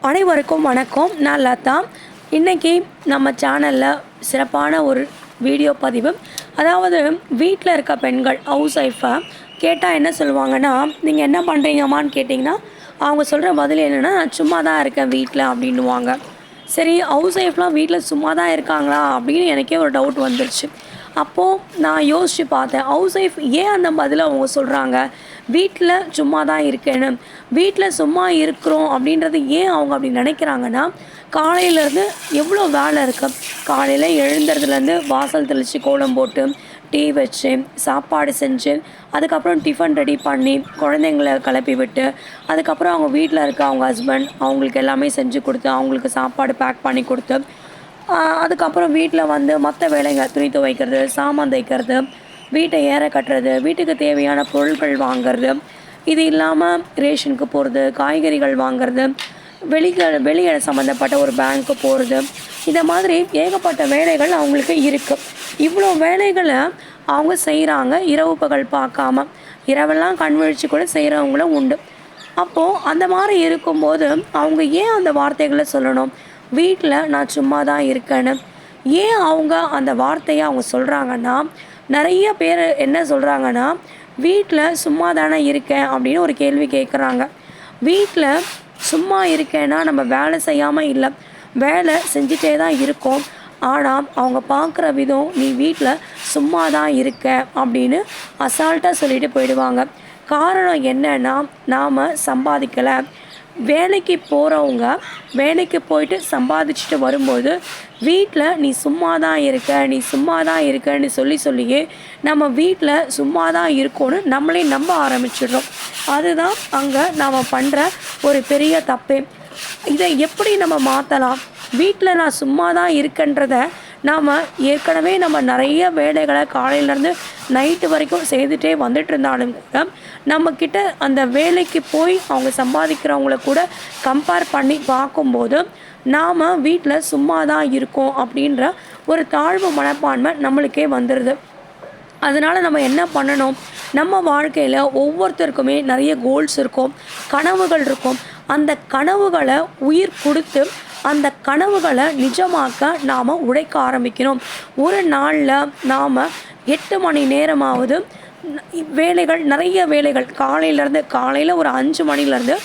அனைவருக்கும் வணக்கம். நான் லதா. இன்றைக்கி நம்ம சேனலில் சிறப்பான ஒரு வீடியோ பதிவு. அதாவது வீட்டில் இருக்க பெண்கள் ஹவுஸ் ஒய்ஃபை கேட்டால் என்ன சொல்லுவாங்கன்னா, நீங்கள் என்ன பண்ணுறீங்கம்மான்னு கேட்டிங்கன்னா அவங்க சொல்கிற பதில் என்னென்னா, நான் சும்மா தான் இருக்கேன் வீட்டில் அப்படின்னுவாங்க. சரி, ஹவுஸ் ஒய்ஃப்லாம் வீட்டில் சும்மா தான் இருக்காங்களா அப்படின்னு எனக்கே ஒரு டவுட் வந்துருச்சு. அப்போது நான் யோசித்து பார்த்தேன், ஹவுஸ் ஒய்ஃப் ஏன் அந்த பதிலை அவங்க சொல்கிறாங்க, வீட்டில் சும்மா தான் இருக்கேன்னு. வீட்டில் சும்மா இருக்கிறோம் அப்படின்றது ஏன் அவங்க அப்படி நினைக்கிறாங்கன்னா, காலையிலேருந்து எவ்வளோ வேலை இருக்குது. காலையில் எழுந்துறதுலேருந்து வாசல் தெளித்து கோலம் போட்டு டீ வச்சு சாப்பாடு செஞ்சு அதுக்கப்புறம் டிஃபன் ரெடி பண்ணி குழந்தைங்கள கிளப்பி விட்டு அதுக்கப்புறம் அவங்க வீட்டில் இருக்க அவங்க ஹஸ்பண்ட் அவங்களுக்கு எல்லாமே செஞ்சு கொடுத்து அவங்களுக்கு சாப்பாடு பேக் பண்ணி கொடுத்து அதுக்கப்புறம் வீட்டில் வந்து மற்ற வேலைகள் துணி துவைக்கிறது, சாமான் தைக்கிறது, வீட்டை ஏற கட்டுறது, வீட்டுக்கு தேவையான பொருட்கள் வாங்கிறது, இது இல்லாமல் ரேஷனுக்கு போகிறது, காய்கறிகள் வாங்கிறது, வெளியே சம்மந்தப்பட்ட ஒரு பேங்க்கு போகிறது, இந்த மாதிரி ஏகப்பட்ட வேலைகள் அவங்களுக்கு இருக்குது. இவ்வளோ வேலைகளை அவங்க செய்கிறாங்க, இரவு பகல் பார்க்காம. இரவெல்லாம் கண் விழிச்சு கூட செய்கிறவங்களும் உண்டு. அப்போது அந்த மாதிரி இருக்கும்போது அவங்க ஏன் அந்த வார்த்தைகளை சொல்லணும், வீட்டில் நான் சும்மா தான் இருக்கேன்னு? ஏன் அவங்க அந்த வார்த்தையை அவங்க சொல்கிறாங்கன்னா, நிறைய பேர் என்ன சொல்கிறாங்கன்னா, வீட்டில் சும்மா தானே இருக்கேன் அப்படின்னு ஒரு கேள்வி கேட்குறாங்க. வீட்டில் சும்மா இருக்கேன்னா நம்ம வேலை செய்யாமல் இல்லை, வேலை செஞ்சிட்டே தான் இருக்கோம். ஆனால் அவங்க பார்க்குற விதம், நீ வீட்டில் சும்மா தான் இருக்க அப்படின்னு அசால்ட்டாக சொல்லிட்டு போயிடுவாங்க. காரணம் என்னன்னா, நாம் சம்பாதிக்கலை. வேலைக்கு போகிறவங்க வேலைக்கு போயிட்டு சம்பாதிச்சுட்டு வரும்போது வீட்டில் நீ சும்மா தான் இருக்க, நீ சும்மா தான் இருக்கன்னு சொல்லியே நம்ம வீட்டில் சும்மா தான் இருக்கோன்னு நம்மளே நம்ப ஆரம்பிச்சிடுறோம். அதுதான் அங்கே நாம் பண்ணுற ஒரு பெரிய தப்பு. இதை எப்படி நம்ம மாற்றலாம்? வீட்டில் நான் சும்மா தான் இருக்கன்றத நாம் ஏற்கனவே நம்ம நிறைய வேலைகளை காலையிலேருந்து நைட்டு வரைக்கும் செய்துகிட்டே வந்துட்டு இருந்தாலும் கூட நம்மக்கிட்ட அந்த வேலைக்கு போய் அவங்க சம்பாதிக்கிறவங்கள கூட கம்பேர் பண்ணி பார்க்கும்போது நாம் வீட்டில் சும்மா தான் இருக்கோம் அப்படின்ற ஒரு தாழ்வு மனப்பான்மை நம்மளுக்கே வந்துடுது. அதனால் நம்ம என்ன பண்ணணும், நம்ம வாழ்க்கையில் ஒவ்வொருத்தருக்குமே நிறைய கோல்ஸ் இருக்கும், கனவுகள் இருக்கும். அந்த கனவுகளை உயிர் கொடுத்து அந்த கனவுகளை நிஜமாக்க நாம் உழைக்க ஆரம்பிக்கணும். ஒரு நாளில் நாம் 8 மணி நேரமாவது நிறைய வேலைகள் காலையில் ஒரு 5 மணிலேருந்து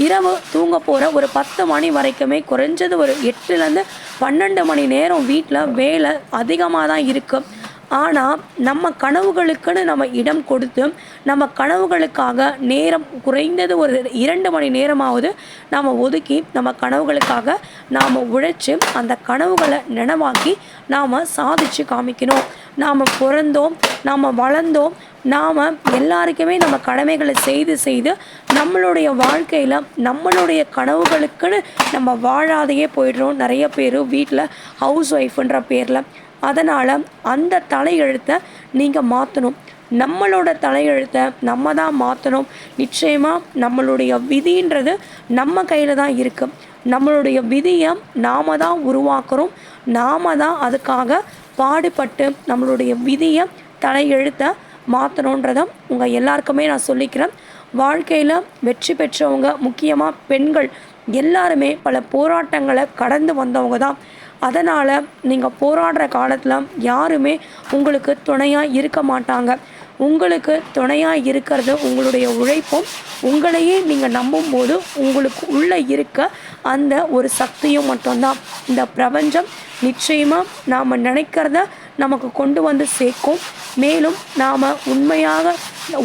இரவு தூங்க போகிற ஒரு 10 மணி வரைக்குமே குறைஞ்சது ஒரு 8லேருந்து 12 மணி நேரம் வீட்டில் வேலை அதிகமாக தான் இருக்குது. ஆனால் நம்ம கனவுகளுக்குன்னு நம்ம இடம் கொடுத்து நம்ம கனவுகளுக்காக நேரம் குறைந்தது ஒரு 2 மணி நேரமாவது நாம் ஒதுக்கி நம்ம கனவுகளுக்காக நாம் உழைச்சி அந்த கனவுகளை நினைவாக்கி நாம் சாதித்து காமிக்கணும். நாம் பிறந்தோம், நாம் வளர்ந்தோம், நாம் எல்லாருக்குமே நம்ம கடமைகளை செய்து நம்மளுடைய வாழ்க்கையில் நம்மளுடைய கனவுகளுக்குன்னு நம்ம வாழாதையே போயிடுறோம். நிறைய பேர் வீட்டில் ஹவுஸ் ஒய்ஃப்ன்ற பேரில். அதனால் அந்த தலையெழுத்தை நீங்கள் மாற்றணும். நம்மளோட தலையெழுத்தை நம்ம தான் மாற்றணும். நிச்சயமாக நம்மளுடைய விதின்றது நம்ம கையில் தான் இருக்குது. நம்மளுடைய விதியை நாம் தான் உருவாக்குறோம். நாம் தான் அதுக்காக பாடுபட்டு நம்மளுடைய விதியை தலையெழுத்தை மாற்றணுன்றதை உங்கள் எல்லாருக்குமே நான் சொல்லிக்கிறேன். வாழ்க்கையில் வெற்றி பெற்றவங்க, முக்கியமாக பெண்கள் எல்லாருமே பல போராட்டங்களை கடந்து வந்தவங்க தான். அதனால் நீங்கள் போராடுற காலத்தில் யாருமே உங்களுக்கு துணையாக இருக்க மாட்டாங்க. உங்களுக்கு துணையாக இருக்கிறது உங்களுடைய உழைப்பும், உங்களையே நீங்கள் நம்பும்போது உங்களுக்கு உள்ளே இருக்க அந்த ஒரு சக்தியும் மட்டும்தான். இந்த பிரபஞ்சம் நிச்சயமாக நாம் நினைக்கிறத நமக்கு கொண்டு வந்து சேர்க்கும். மேலும் நாம் உண்மையாக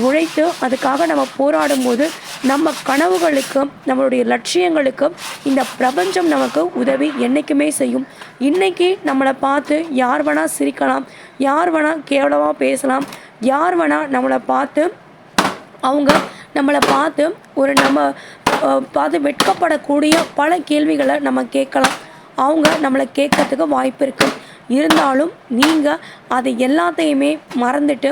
உழைத்து அதுக்காக நம்ம போராடும்போது நம்ம கனவுகளுக்கு, நம்மளுடைய லட்சியங்களுக்கு இந்த பிரபஞ்சம் நமக்கு உதவி என்றைக்குமே செய்யும். இன்றைக்கி நம்மளை பார்த்து யார் வேணால் சிரிக்கலாம், யார் வேணால் கேவலமாக பேசலாம், யார் வேணால் நம்மளை பார்த்து நம்ம பார்த்து வெட்கப்படக்கூடிய பல கேள்விகளை நம்ம கேட்கலாம். அவங்க நம்மளை கேட்கறதுக்கு வாய்ப்பு இருக்குது. இருந்தாலும் நீங்கள் அதை எல்லாத்தையுமே மறந்துட்டு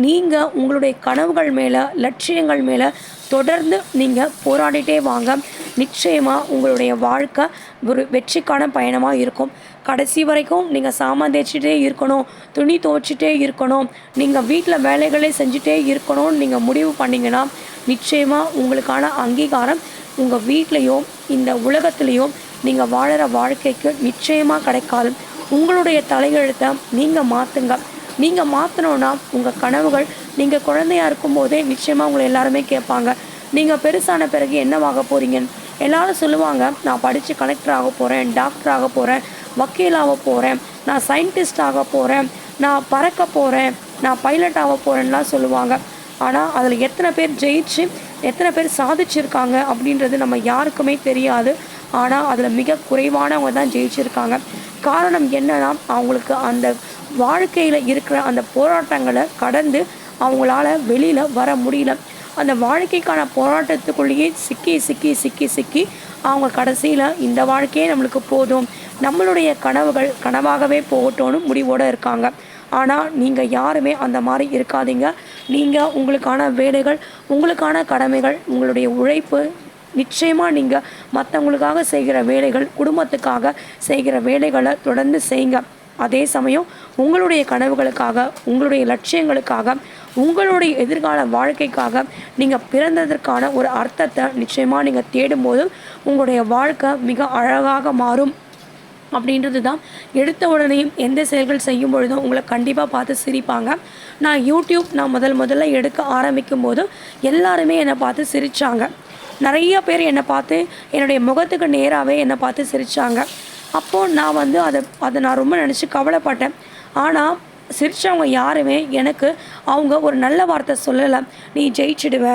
நீங்கள் உங்களுடைய கனவுகள் மேலே, லட்சியங்கள் மேலே தொடர்ந்து நீங்கள் போராடிட்டே வாங்க. நிச்சயமாக உங்களுடைய வாழ்க்கை ஒரு வெற்றிக்கான பயணமாக இருக்கும். கடைசி வரைக்கும் நீங்கள் சாமான் தேய்ச்சிட்டே இருக்கணும், துணி துவைச்சிட்டே இருக்கணும், நீங்கள் வீட்டில் வேலைகளே செஞ்சுட்டே இருக்கணும்னு நீங்கள் முடிவு பண்ணிங்கன்னா நிச்சயமாக உங்களுக்கான அங்கீகாரம் உங்கள் வீட்லேயோ இந்த உலகத்துலேயும் நீங்கள் வாழுற வாழ்க்கைக்கு நிச்சயமாக கிடைக்காது. உங்களுடைய தலையெழுத்தை நீங்கள் மாற்றுங்க. நீங்கள் மாற்றினோன்னா உங்கள் கனவுகள் நீங்கள் குழந்தையாக இருக்கும்போதே நிச்சயமாக உங்களை எல்லாருமே கேட்பாங்க, நீங்கள் பெருசான பிறகு என்னவாக போகிறீங்கன்னு. எல்லோரும் சொல்லுவாங்க, நான் படித்து கலெக்டர் ஆக போகிறேன், டாக்டர் ஆக போகிறேன், வக்கீலாக போகிறேன், நான் சயின்டிஸ்ட் ஆக போகிறேன், நான் பறக்க போகிறேன், நான் பைலட் ஆக போகிறேன்லாம் சொல்லுவாங்க. ஆனால் அதில் எத்தனை பேர் ஜெயிச்சு எத்தனை பேர் சாதிச்சிருக்காங்க அப்படின்றது நம்ம யாருக்குமே தெரியாது. ஆனால் அதில் மிக குறைவானவங்க தான் ஜெயிச்சிருக்காங்க. காரணம் என்னன்னா, அவங்களுக்கு அந்த வாழ்க்கையில் இருக்கிற அந்த போராட்டங்களை கடந்து அவங்களால வெளியில் வர முடியல. அந்த வாழ்க்கைக்கான போராட்டத்துக்குள்ளேயே சிக்கி சிக்கி சிக்கி சிக்கி அவங்க கடைசியில் இந்த வாழ்க்கையே நம்மளுக்கு போதும், நம்மளுடைய கனவுகள் கனவாகவே போகட்டும்னு முடிவோடு இருக்காங்க. ஆனால் நீங்கள் யாருமே அந்த மாதிரி இருக்காதீங்க. நீங்கள் உங்களுக்கான வேலைகள், உங்களுக்கான கடமைகள், உங்களுடைய உழைப்பு, நிச்சயமாக நீங்கள் மற்றவங்களுக்காக செய்கிற வேலைகள், குடும்பத்துக்காக செய்கிற வேலைகளை தொடர்ந்து செய்யுங்க. அதே சமயம் உங்களுடைய கனவுகளுக்காக, உங்களுடைய லட்சியங்களுக்காக, உங்களுடைய எதிர்கால வாழ்க்கைக்காக நீங்கள் பிறந்ததற்கான ஒரு அர்த்தத்தை நிச்சயமாக நீங்கள் தேடும்போது உங்களுடைய வாழ்க்கை மிக அழகாக மாறும். அப்படின்றது தான். எடுத்த உடனே எந்த செயல்கள் செய்யும் பொழுதும் உங்களை கண்டிப்பாக பார்த்து சிரிப்பாங்க. நான் யூடியூப் முதல்ல எடுக்க ஆரம்பிக்கும் போது எல்லாருமே என்னை பார்த்து சிரித்தாங்க. நிறைய பேர் என்னை பார்த்து என்னுடைய முகத்துக்கு நேராகவே என்னை பார்த்து சிரித்தாங்க. அப்போது நான் அதை நான் ரொம்ப நினச்சி கவலைப்பட்டேன். ஆனால் சிரித்தவங்க யாருமே எனக்கு அவங்க ஒரு நல்ல வார்த்தை சொல்லலை. நீ ஜெயிச்சிடுவ,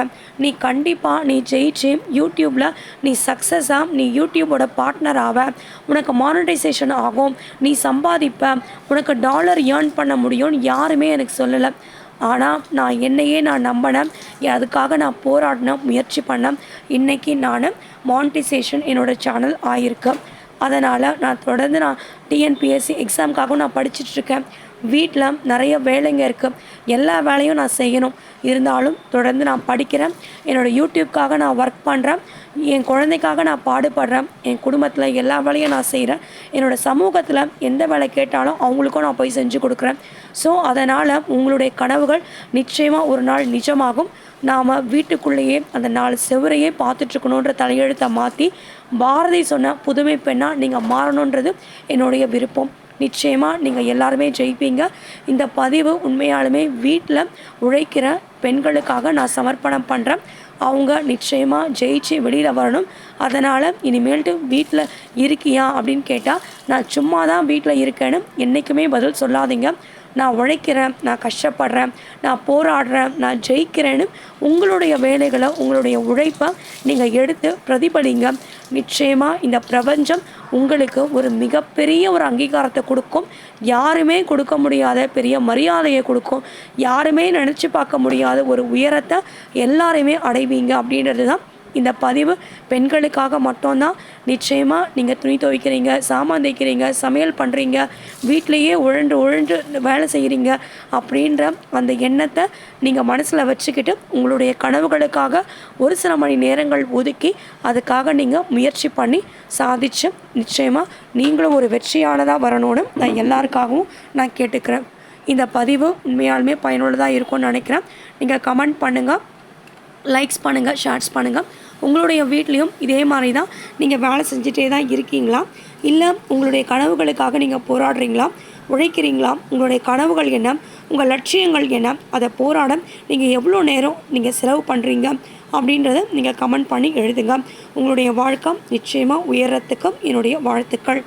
நீ கண்டிப்பாக நீ ஜெயிச்சு யூடியூப்பில் நீ சக்ஸஸாக நீ யூடியூபோட பார்ட்னர் ஆவ, உனக்கு மானிட்டைசேஷன் ஆகும், நீ சம்பாதிப்ப, உனக்கு டாலர் ஏர்ன் பண்ண முடியும்னு யாருமே எனக்கு சொல்லலை. ஆனால் நான் என்னையே நான் நம்பினேன். அதுக்காக நான் போராடினேன், முயற்சி பண்ணேன். இன்றைக்கி நான் மானிட்டைசேஷன் என்னோடய சேனல் ஆகியிருக்கேன். அதனால் நான் தொடர்ந்து டிஎன்பிஎஸ்சி எக்ஸாமுக்காகவும் நான் படிச்சுட்ருக்கேன். வீட்டில் நிறைய வேலைங்க இருக்குது, எல்லா வேலையும் நான் செய்யணும். இருந்தாலும் தொடர்ந்து நான் படிக்கிறேன். என்னோடய யூடியூப்காக நான் ஒர்க் பண்ணுறேன். என் குழந்தைக்காக நான் பாடுபடுறேன். என் குடும்பத்தில் எல்லா வேலையும் நான் செய்கிறேன். என்னோடய சமூகத்தில் எந்த வேலை கேட்டாலும் அவங்களுக்கும் நான் போய் செஞ்சு கொடுக்குறேன். ஸோ அதனால் உங்களுடைய கனவுகள் நிச்சயமாக ஒரு நாள் நிஜமாகும். நாம் வீட்டுக்குள்ளேயே அந்த 4 செவரையே பார்த்துட்ருக்கணுன்ற தலையெழுத்தை மாற்றி பாரதி சொன்ன புதுமை பெண்ணாக நீங்கள் மாறணுன்றது என்னுடைய விருப்பம். நிச்சயமாக நீங்கள் எல்லாருமே ஜெயிப்பீங்க. இந்த பதிவு உண்மையாலுமே வீட்டில் உழைக்கிற பெண்களுக்காக நான் சமர்ப்பணம் பண்ணுறேன். அவங்க நிச்சயமாக ஜெயிச்சு வெளியில் வரணும். அதனால் இனிமேல்ட்டு வீட்டில் இருக்கியா அப்படின்னு கேட்டால் நான் சும்மா தான் வீட்டில் இருக்கேன்னு என்றைக்குமே பதில் சொல்லாதீங்க. நான் உழைக்கிறேன், நான் கஷ்டப்படுறேன், நான் போராடுறேன், நான் ஜெயிக்கிறேன்னு உங்களுடைய வேலைகளை, உங்களுடைய உழைப்பை நீங்கள் எடுத்து பிரதிபலிங்க. நிச்சயமாக இந்த பிரபஞ்சம் உங்களுக்கு ஒரு மிகப்பெரிய ஒரு அங்கீகாரத்தை கொடுக்கும். யாருமே கொடுக்க முடியாத பெரிய மரியாதையை கொடுக்கும். யாருமே நினச்சி பார்க்க முடியாத ஒரு உயரத்தை எல்லாருமே அடைவீங்க. அப்படின்றது தான் இந்த பதிவு. பெண்களுக்காக மட்டும்தான். நிச்சயமாக நீங்கள் துணி துவைக்கிறீங்க, சாமான் தைக்கிறீங்க, சமையல் பண்ணுறீங்க, வீட்டிலையே உழன்று வேலை செய்கிறீங்க அப்படின்ற அந்த எண்ணத்தை நீங்கள் மனசில் வச்சுக்கிட்டு உங்களுடைய கனவுகளுக்காக ஒரு சில மணி நேரங்கள் ஒதுக்கி அதுக்காக நீங்கள் முயற்சி பண்ணி சாதித்து நிச்சயமாக நீங்களும் ஒரு வெற்றியானதாக வரணும்னு நான் எல்லாருக்காகவும் நான் கேட்டுக்கிறேன். இந்த பதிவு உண்மையாலுமே பயனுள்ளதாக இருக்கும்னு நினைக்கிறேன். நீங்கள் கமெண்ட் பண்ணுங்கள், லைக்ஸ் பண்ணுங்கள், ஷேர்ஸ் பண்ணுங்கள். உங்களுடைய வீட்லேயும் இதே மாதிரி தான் நீங்கள் வேலை செஞ்சுட்டே தான் இருக்கீங்களா? இல்லை உங்களுடைய கனவுகளுக்காக நீங்கள் போராடுறீங்களா, உழைக்கிறீங்களா? உங்களுடைய கனவுகள் என்ன, உங்கள் லட்சியங்கள் என்ன, அதை போராட நீங்கள் எவ்வளோ நேரம் நீங்கள் செலவு பண்ணுறீங்க அப்படின்றத நீங்கள் கமெண்ட் பண்ணி எழுதுங்க. உங்களுடைய வாழ்க்கை நிச்சயமாக உயரத்துக்கும் என்னுடைய வாழ்த்துக்கள்.